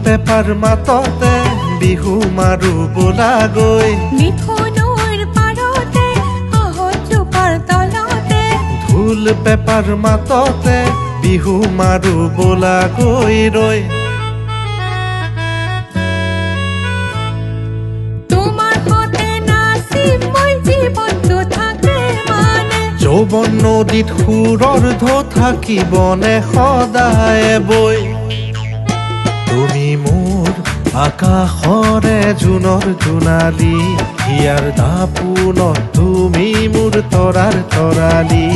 paper মাততে Bihu মাৰো বোলা গৈ মিথুনৰ পাৰতে আহতজোপাৰ তলতে ঢোল পেপাৰ মাততে বিহু মাৰো বোলা গৈ ৰৈ তোমাৰ সতে নাচি মই জীৱনটো থাকে মানে যৌৱন নদীত সুৰৰ ঢৌ থাকিবনে সদায় বৈ তুমি মোৰ আকাশৰে জোনৰ জোনালী হিয়াৰ দাপোনত তুমি মোৰ তৰাৰ তৰালী